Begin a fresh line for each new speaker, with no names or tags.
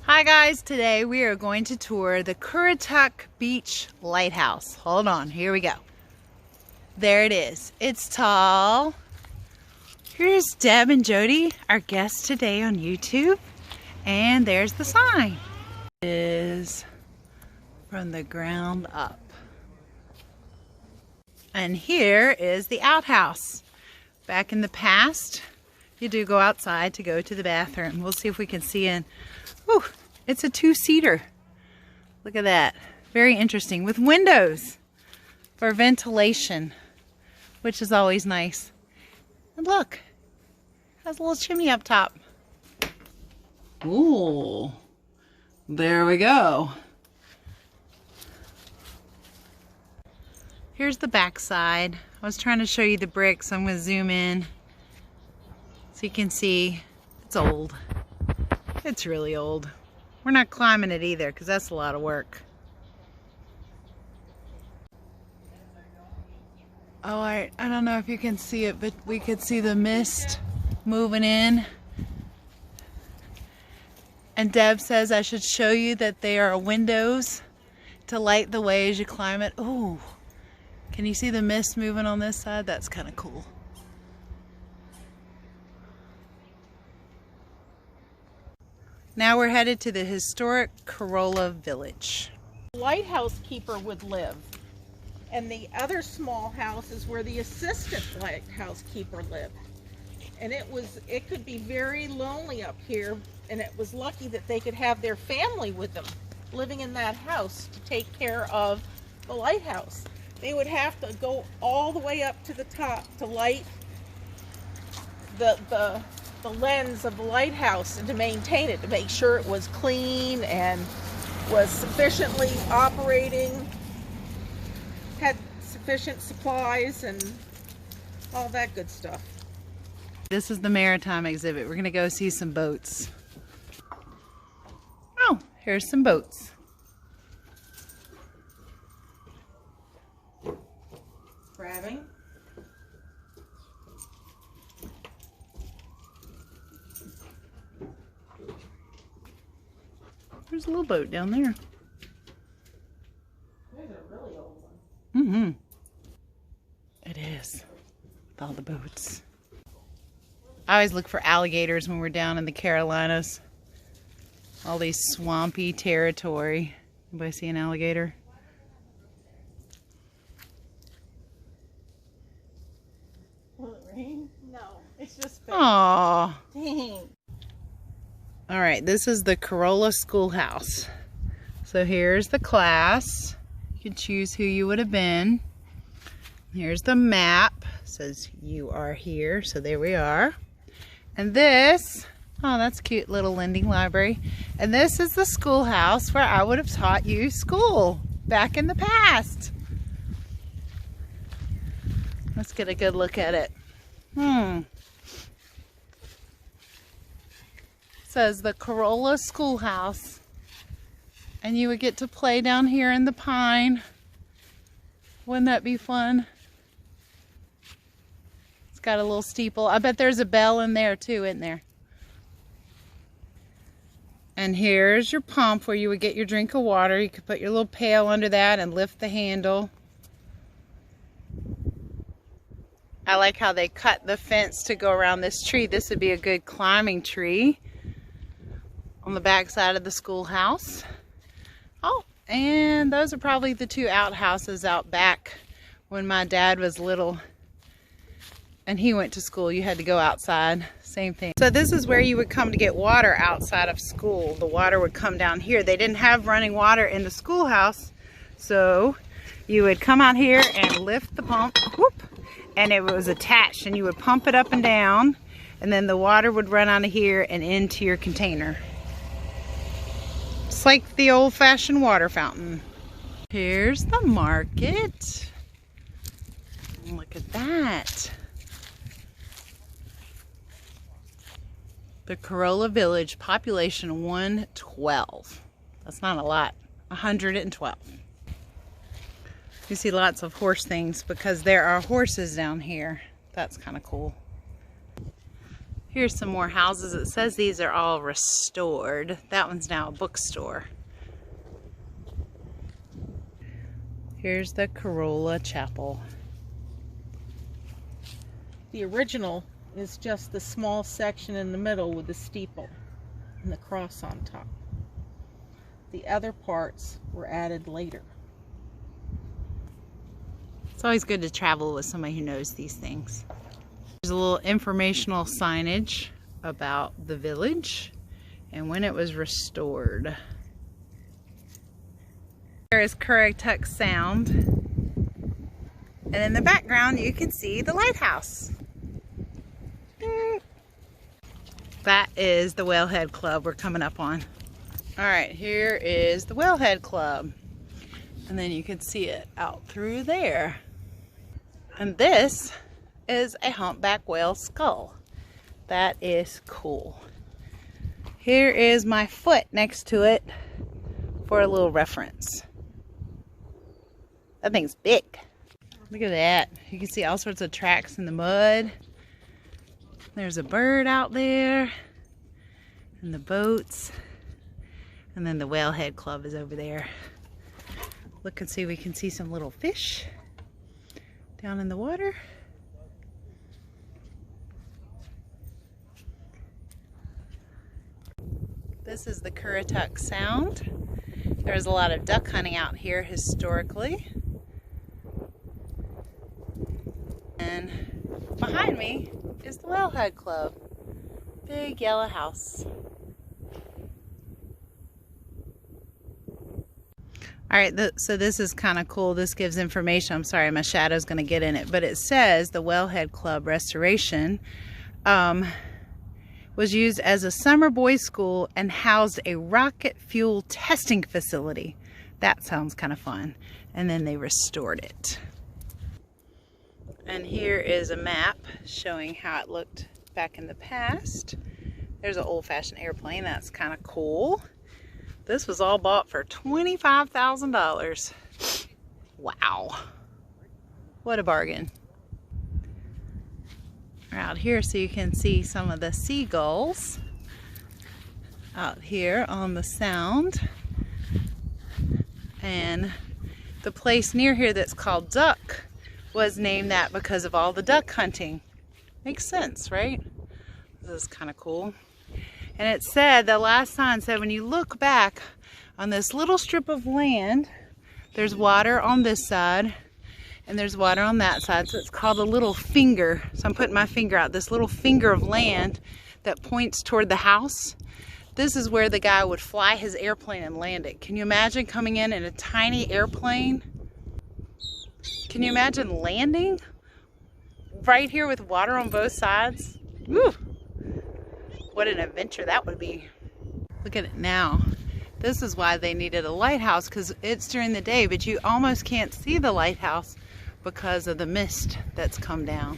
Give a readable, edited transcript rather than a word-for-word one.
Hi guys, today we are going to tour the Currituck Beach Lighthouse. Hold on, here we go. There it is. It's tall. Here's Deb and Jody, our guests today on YouTube. And there's the sign. It is from the ground up. And here is the outhouse. Back in the past, you do go outside to go to the bathroom. We'll see if we can see in. Ooh, it's a two-seater. Look at that. Very interesting. With windows for ventilation, which is always nice. And look, it has a little chimney up top. Ooh, there we go. Here's the back side. I was trying to show you the bricks. I'm going to zoom in so you can see it's old. It's really old. We're not climbing it either because that's a lot of work. Oh, I don't know if you can see it, but we could see the mist moving in. And Deb says I should show you that there are windows to light the way as you climb it. Ooh. Can you see the mist moving on this side? That's kind of cool. Now we're headed to the historic Corolla Village.
The lighthouse keeper would live, and the other small house is where the assistant lighthouse keeper lived. And it could be very lonely up here, and it was lucky that they could have their family with them living in that house to take care of the lighthouse. They would have to go all the way up to the top to light the lens of the lighthouse and to maintain it, to make sure it was clean and was sufficiently operating, had sufficient supplies and all that good stuff.
This is the Maritime Exhibit. We're going to go see some boats. Oh, here's some boats.
Crabbing.
There's a little boat down there.
There's a really old one.
Mm-hmm. It is. With all the boats. I always look for alligators when we're down in the Carolinas. All these swampy territory. Anybody see an alligator?
Will it rain? No, it's just bad.
Aww.
Dang.
All right, this is the Corolla Schoolhouse. So here's the class. You can choose who you would have been. Here's the map. It says you are here, so there we are. And this, oh, that's a cute little lending library. And this is the schoolhouse where I would have taught you school back in the past. Let's get a good look at it. Says the Corolla Schoolhouse, and you would get to play down here in the pine. Wouldn't that be fun? It's got a little steeple. I bet there's a bell in there too, isn't there? And here's your pump where you would get your drink of water. You could put your little pail under that and lift the handle. I like how they cut the fence to go around this tree. This would be a good climbing tree on the back side of the schoolhouse. Oh, and those are probably the two outhouses out back when my dad was little and he went to school. You had to go outside, same thing. So this is where you would come to get water outside of school. The water would come down here. They didn't have running water in the schoolhouse, so you would come out here and lift the pump, whoop, and it was attached, and you would pump it up and down, and then the water would run out of here and into your container. It's like the old-fashioned water fountain. Here's the market. Look at that. The Corolla Village, population 112. That's not a lot. 112. You see lots of horse things because there are horses down here. That's kind of cool. Here's some more houses. It says these are all restored. That one's now a bookstore. Here's the Corolla Chapel.
The original is just the small section in the middle with the steeple and the cross on top. The other parts were added later.
It's always good to travel with somebody who knows these things. There's a little informational signage about the village and when it was restored. There is Currituck Sound, and in the background you can see the lighthouse. That is the Whalehead Club we're coming up on. Alright, here is the Wellhead Club, and then you can see it out through there. And this is a humpback whale skull. That is cool. Here is my foot next to it for a little reference. That thing's big. Look at that. You can see all sorts of tracks in the mud. There's a bird out there, and the boats, and then the Whalehead Club is over there. Look and see, we can see some little fish down in the water. This is the Currituck Sound. There's a lot of duck hunting out here historically. And behind me is the Wellhead Club. Big yellow house. Alright, so this is kind of cool. This gives information. I'm sorry, my shadow's going to get in it. But it says the Wellhead Club restoration was used as a summer boys' school and housed a rocket fuel testing facility. That sounds kind of fun. And then they restored it. And here is a map showing how it looked back in the past. There's an old-fashioned airplane. That's kind of cool. This was all bought for $25,000. Wow. What a bargain. Out here so you can see some of the seagulls out here on the Sound. And the place near here that's called Duck was named that because of all the duck hunting. Makes sense, right? This is kind of cool. And it said, the last sign said, when you look back on this little strip of land, there's water on this side and there's water on that side. So it's called a little finger. So I'm putting my finger out. This little finger of land that points toward the house. This is where the guy would fly his airplane and land it. Can you imagine coming in a tiny airplane? Can you imagine landing right here with water on both sides? Woo! What an adventure that would be. Look at it now. This is why they needed a lighthouse, because it's during the day, but you almost can't see the lighthouse because of the mist that's come down.